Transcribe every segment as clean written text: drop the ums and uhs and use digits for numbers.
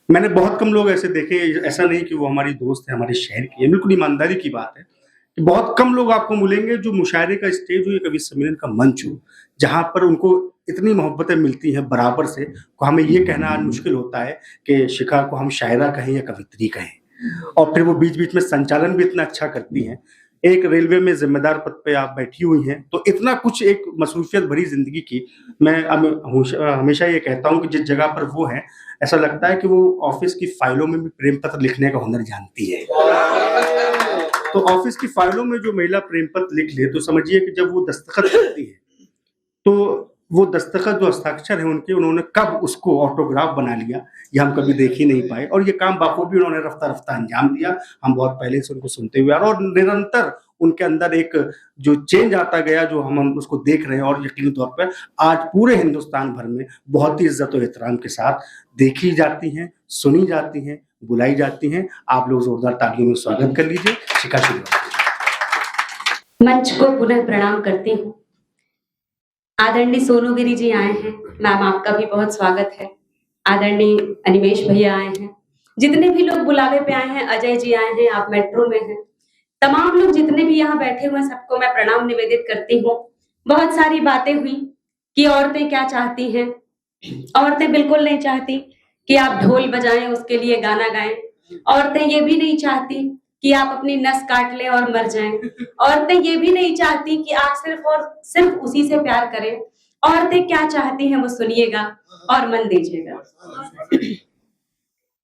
मैंने बहुत कम लोग ऐसे देखे, ऐसा नहीं कि वो हमारी दोस्त है, हमारे शहर की है, बिल्कुल ईमानदारी की बात है कि बहुत कम लोग आपको मिलेंगे जो मुशायरे का स्टेज हो या कवि सम्मेलन का मंच हो, जहाँ पर उनको इतनी मोहब्बतें मिलती हैं बराबर से, को हमें ये कहना आज मुश्किल होता है कि शिखा को हम शायरा कहें या कवित्री कहें। और फिर वो बीच-बीच में संचालन भी इतना अच्छा करती हैं। एक रेलवे में ज़िम्मेदार पद पे आप बैठी हुई हैं, तो इतना कुछ एक मसरूफ़ियत भरी ज़िंदगी की, मैं हमेशा ये कहता हूँ कि जिस जगह पर वो हैं, ऐसा लगता है कि वो ऑफ़िस की फ़ाइलों में भी प्रेम पत्र लिखने का हुनर जानती है। तो ऑफ़िस की फ़ाइलों में जो महिला प्रेम पत्र लिख ले, तो समझिए कि जब वो दस्तखत करती है, तो वो दस्तखत जो हस्ताक्षर हैं उनके, उन्होंने कब उसको ऑटोग्राफ बना लिया, ये हम कभी देख ही नहीं पाए और ये काम बाखूबी उन्होंने रफ्ता-रफ्ता अंजाम दिया। हम बहुत पहले से उनको सुनते हुए आ रहे हैं और निरंतर उनके अंदर एक जो चेंज आता गया, जो हम उसको देख रहे हैं और यकीनी तौर पे आज पूरे हिंदुस्तान भर में बहुत ही इज़्ज़त और एहतराम के साथ देखी जाती हैं, सुनी जाती हैं, बुलाई जाती हैं। आप लोग ज़ोरदार तालियों में स्वागत कर लीजिए शिखा श्रीवास्तव। मंच को पुनः प्रणाम करती हूँ। आदरणीय सोनू गिरी जी आए हैं, मैम आपका भी बहुत स्वागत है। आदरणीय अनिमेश भैया आए हैं, जितने भी लोग बुलावे पे आए हैं, अजय जी आए हैं, आप मेट्रो में हैं, तमाम लोग जितने भी यहाँ बैठे हुए हैं सबको मैं प्रणाम निवेदित करती हूँ। बहुत सारी बातें हुई कि औरतें क्या चाहती हैं। औरतें बिल्कुल नहीं चाहती कि आप ढोल बजाएं, उसके लिए गाना गाएं। औरतें ये भी नहीं चाहती कि आप अपनी नस काट लें और मर जाएं। औरतें ये भी नहीं चाहती कि आप सिर्फ और सिर्फ उसी से प्यार करें। औरतें क्या चाहती हैं वो सुनिएगा और मन दीजिएगा।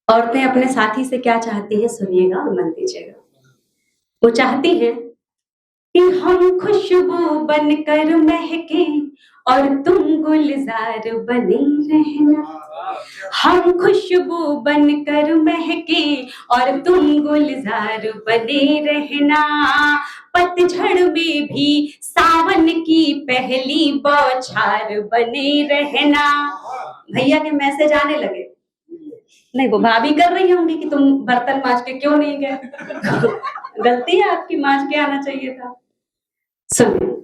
औरतें अपने साथी से क्या चाहती हैं सुनिएगा और मन दीजिएगा। वो चाहती हैं कि हम खुशबू बनकर महके और तुम गुलजार बने रहना। हम खुशबू बनकर महके और तुम गुलजार बने रहना। पतझड़ में भी सावन की पहली बौछार बने रहना। भैया के मैसेज आने लगे। नहीं, वो भाभी कर रही होंगी कि तुम बर्तन मांज के क्यों नहीं गए। गलती है आपकी, मांज के आना चाहिए था। सुनिए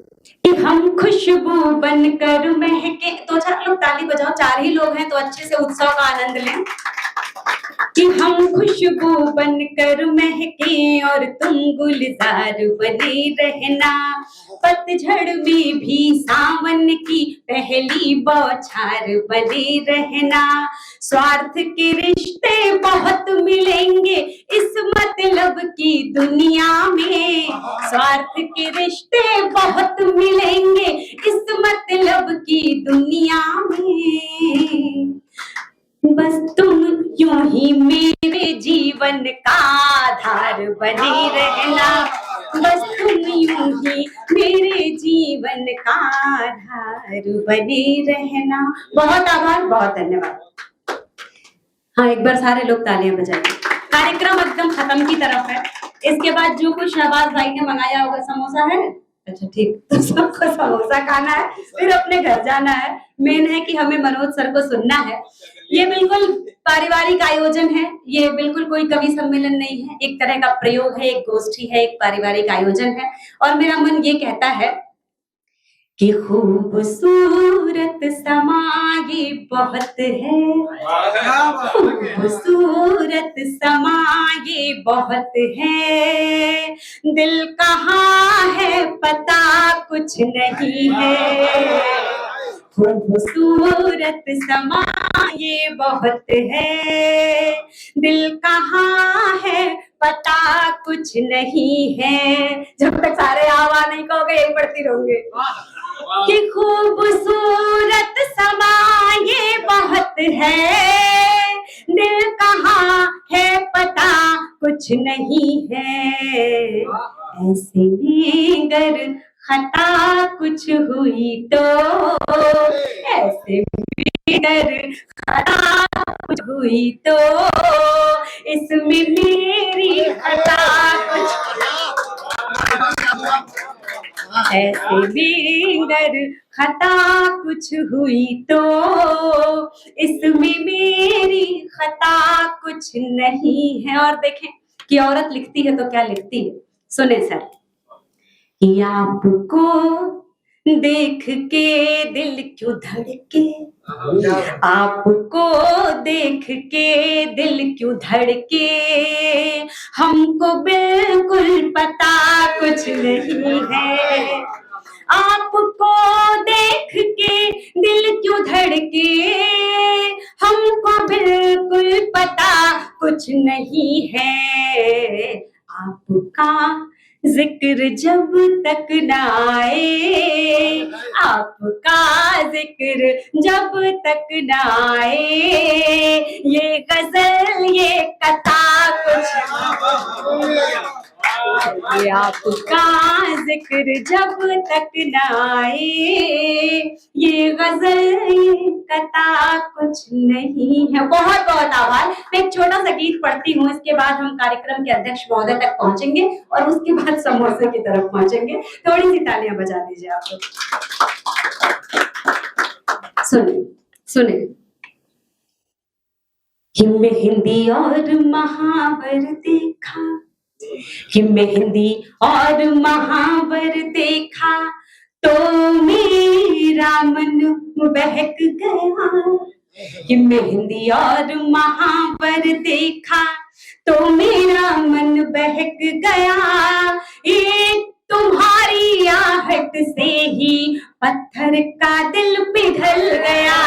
कि हम खुशबू बनकर महके, 2-4 लोग ताली बजाओ, 4 ही लोग हैं तो अच्छे से उत्सव का आनंद लें। कि हम खुशबू बनकर महके और तुम गुलजार बने रहना। पतझड़ में भी सावन की पहली बौछार बने रहना। स्वार्थ के रिश्ते बहुत मिलेंगे इस मतलब की दुनिया में। स्वार्थ के रिश्ते बहुत मिलेंगे इस मतलब की दुनिया में। बस तुम यूं ही मेरे जीवन का आधार बने रहना। बस तुम यूं ही मेरे जीवन का आधार बने रहना। बहुत आभार, बहुत धन्यवाद। हाँ, एक बार सारे लोग तालियां बजाइए। कार्यक्रम एकदम खत्म की तरफ है। इसके बाद जो कुछ शहबाज भाई ने मंगाया होगा, समोसा है? अच्छा ठीक, तो सबको समोसा खाना है, फिर अपने घर जाना है। मेन है कि हमें मनोज सर को सुनना है। ये बिल्कुल पारिवारिक आयोजन है, ये बिल्कुल कोई कवि सम्मेलन नहीं है, एक तरह का प्रयोग है, एक गोष्ठी है, एक पारिवारिक आयोजन है। और मेरा मन ये कहता है कि खूबसूरत समा ये बहुत है, खूबसूरत समा ये बहुत है। दिल कहाँ है पता कुछ नहीं है। खूबसूरत समा ये बहुत है। दिल कहाँ है पता कुछ नहीं है। जब तक सारे आवाज नहीं कहोगे एक पढ़ती रहूंगे। कि खूबसूरत समा ये बहुत है। दिल कहाँ है पता कुछ नहीं है। ऐसे में अगर खता कुछ हुई तो, ऐसे में अगर खता कुछ हुई तो, इसमें मेरी खता कुछ, ऐसे में अगर खता कुछ हुई तो, इसमें मेरी खता कुछ नहीं है। और देखें कि औरत लिखती है तो क्या लिखती है, सुने सर। कि आपको देख के दिल क्यों धड़के, आपको देख के दिल क्यों धड़के, हमको बिल्कुल पता कुछ नहीं है। आपको देख के दिल क्यों धड़के, हमको बिल्कुल पता कुछ नहीं है। आपका जिक्र जब तक न आए, आपका जिक्र जब तक न आए, ये गजल ये कथा कुछ, ये आपका जिक्र जब तक न आए, ये गजल ये कथा कुछ नहीं है। बहुत बहुत आभार। मैं एक छोटा सा गीत पढ़ती हूँ, इसके बाद हम कार्यक्रम के अध्यक्ष महोदय तक पहुंचेंगे और उसके बाद समोसे की तरफ पहुंचेंगे। थोड़ी सी तालियां बजा दीजिए आप लोग। सुने सुने, हिम्मे हिंदी और महावर देखा, हिम्मे हिंदी और महावर देखा, तो मेरा मन बहक गया। हिम्मे हिंदी और महावर देखा, तो मेरा मन बहक गया। एक तुम्हारी आहट से ही पत्थर का दिल पिघल गया।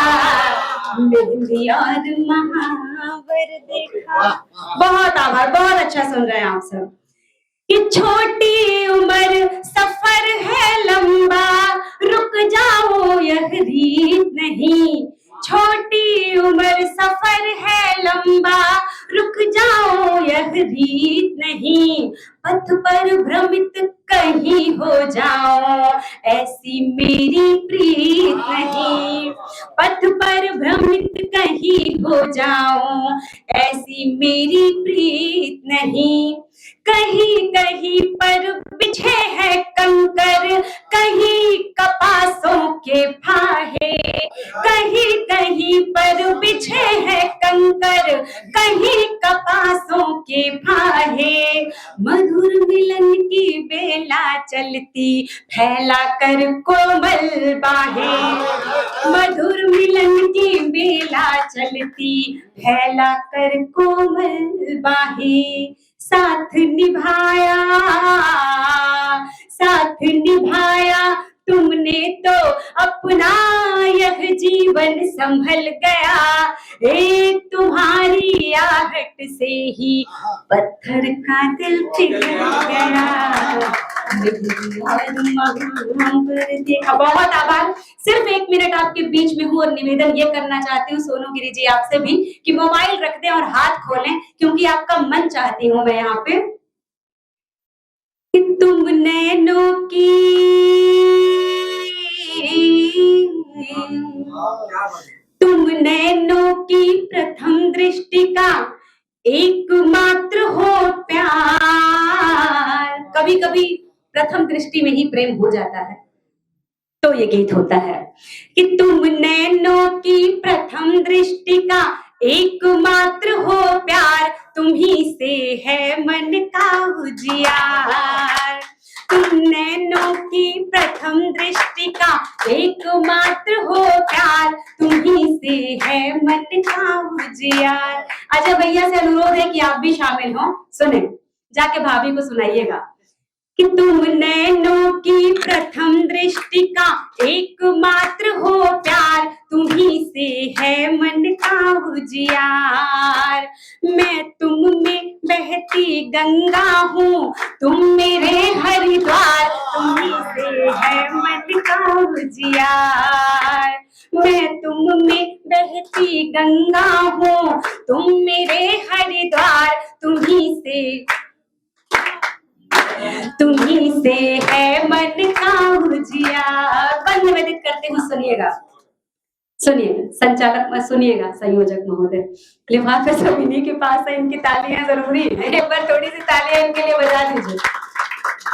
हिंदी और महावर देखा। बहुत आभार, बहुत अच्छा सुन रहे हैं आप सब। ये छोटी उम्र सफर है लंबा, रुक जाओ यह रीत नहीं। छोटी उम्र सफर है लंबा, रुक जाओ यह रीत नहीं। पथ पर भ्रमित कहीं हो जाओ, ऐसी मेरी प्रीत नहीं। पथ पर भ्रमित कहीं हो जाओ, ऐसी मेरी प्रीत नहीं। कहीं कहीं पर बिछे है कंकर, कहीं कपासों के फाहे। कहीं कहीं पर बिछे है कंकर, कहीं कपासों के फाहे। मधुर मिलन की बेला चलती, फैला कर कोमल बाहें। मधुर मिलन की बेला चलती, फैला कर कोमल बाहें। साथ निभाया, साथ निभाया तुमने तो अपना, यह जीवन संभल गया। एक तुम्हारी आहट से ही पत्थर का दिल पिघल गया। बहुत आभार। सिर्फ 1 मिनट आपके बीच में हूँ और निवेदन ये करना चाहती हूँ सोनू गिरी जी आपसे भी कि मोबाइल रख दें और हाथ खोलें, क्योंकि आपका मन चाहती हूँ मैं यहाँ पे कि तुम नैनों की, तुम नैनों की प्रथम दृष्टि का एकमात्र हो प्यार। कभी कभी प्रथम दृष्टि में ही प्रेम हो जाता है, तो ये गीत होता है कि तुम नैनों की प्रथम दृष्टि का एकमात्र हो प्यार, तुम्ही से है मन का उजियार। तुम नैनों की प्रथम दृष्टि का एकमात्र हो प्यार, तुम्ही से है मन का उजियार। अच्छा भैया से अनुरोध है कि आप भी शामिल हो। सुने, जाके भाभी को सुनाइएगा कि तुम नैनों की प्रथम दृष्टि का एकमात्र हो प्यार, तुम्ही से है मन का उजियार। मैं तुम में बहती गंगा हूँ, तुम मेरे हरिद्वार, तुम्ही से है मन का उजियार। मैं तुम में बहती गंगा हूँ, तुम मेरे हरिद्वार, तुम्ही से है मन का उजियार। बंद निवेदित करते हुए सुनिएगा, सुनिए संचालक मत सुनिएगा, संयोजक महोदय लिफाफे सब इन्हीं के पास है, इनकी तालियां जरूरी है, एक बार थोड़ी सी तालियां इनके लिए बजा दीजिए।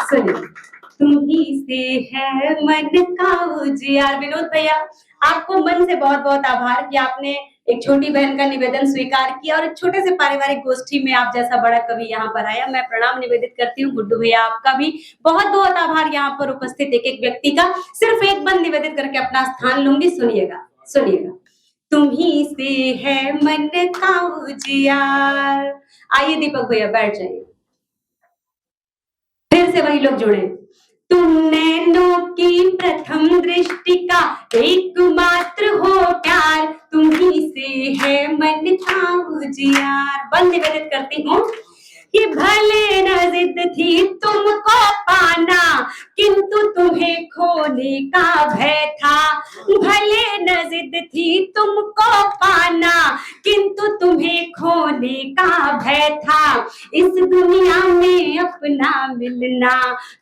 सुनिए, तुम्ही से है मन का उजियार। विनोद भैया आपको मन से बहुत बहुत आभार कि आपने एक छोटी बहन का निवेदन स्वीकार किया और एक छोटे से पारिवारिक गोष्ठी में आप जैसा बड़ा कवि यहाँ पर आया। मैं प्रणाम निवेदित करती हूँ। गुड्डू भैया आपका भी बहुत बहुत आभार यहाँ पर उपस्थित एक एक व्यक्ति का। सिर्फ एक बंद निवेदित करके अपना स्थान लूंगी। सुनिएगा सुनिएगा। तुम्ही से है मन का उजियार। आइए दीपक भैया बैठ जाइए। फिर से वही लोग जुड़े। तुम नैनों की प्रथम दृष्टि का एकमात्र हो प्यार, तुम्ही से है मन का उजियार। बंद निवेदित करती हूँ कि भले न जिद थी तुमको पाना, किंतु तुम्हें खोने का भय था। भले न जिद थी तुमको पाना, किंतु तुम्हें खोने का भय था। इस दुनिया में अपना मिलना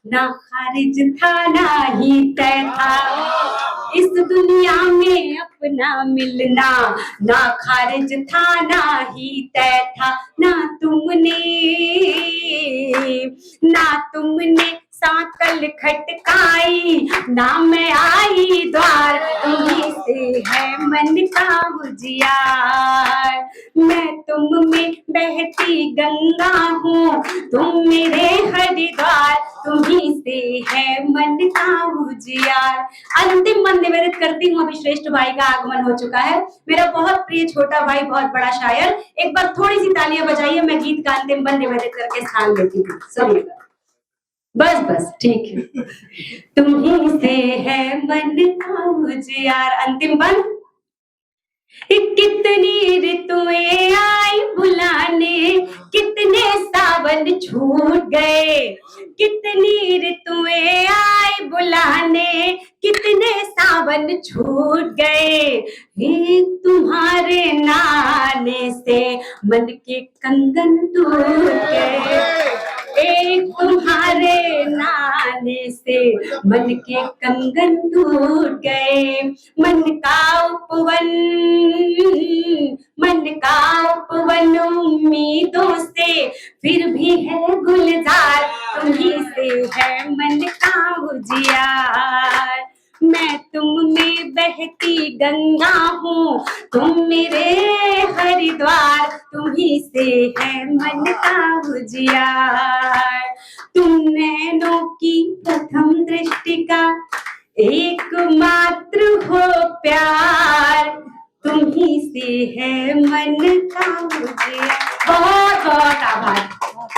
ना खारिज था ना ही तय था। इस दुनिया में अपना मिलना ना खारिज था ना ही तय था। ना तुमने साकल खटकाई, ना मैं आई द्वार, तुम्ही से है मन का उजियार। मैं तुम में बहती गंगा हूँ, तुम मेरे हरिद्वार, तुम्ही से है मन का उजियार। अंतिम मन निवेदित करती हूँ। अभी श्रेष्ठ भाई का आगमन हो चुका है। मेरा बहुत प्रिय छोटा भाई, बहुत बड़ा शायर। एक बार थोड़ी सी तालियां बजाइए। मैं गीत का अंतिम मन निवेदित करके स्थान लेती हूँ। सुनिएगा। बस बस ठीक है। तुम्ही से है मन का उजियार। अंतिम बंद। कितनी ऋतुएं आई बुलाने, कितने सावन छूट गए। कितनी ऋतुएं आई बुलाने, कितने सावन छूट गए। एक तुम्हारे नाने से मन के कंगन टूट गए। एक तुम्हारे नाने से मन के कंगन टूट गए। मन का उपवन उम्मीदों से फिर भी है गुलजार, तुम्ही से है मन का उजियार। मैं तुम में बहती गंगा हूँ, तुम मेरे हरिद्वार, तुम्ही से है मन का उजियार। तुम नैनों की प्रथम दृष्टि का एकमात्र हो प्यार, तुम्ही से है मन का उजियार। बहुत बहुत आभार।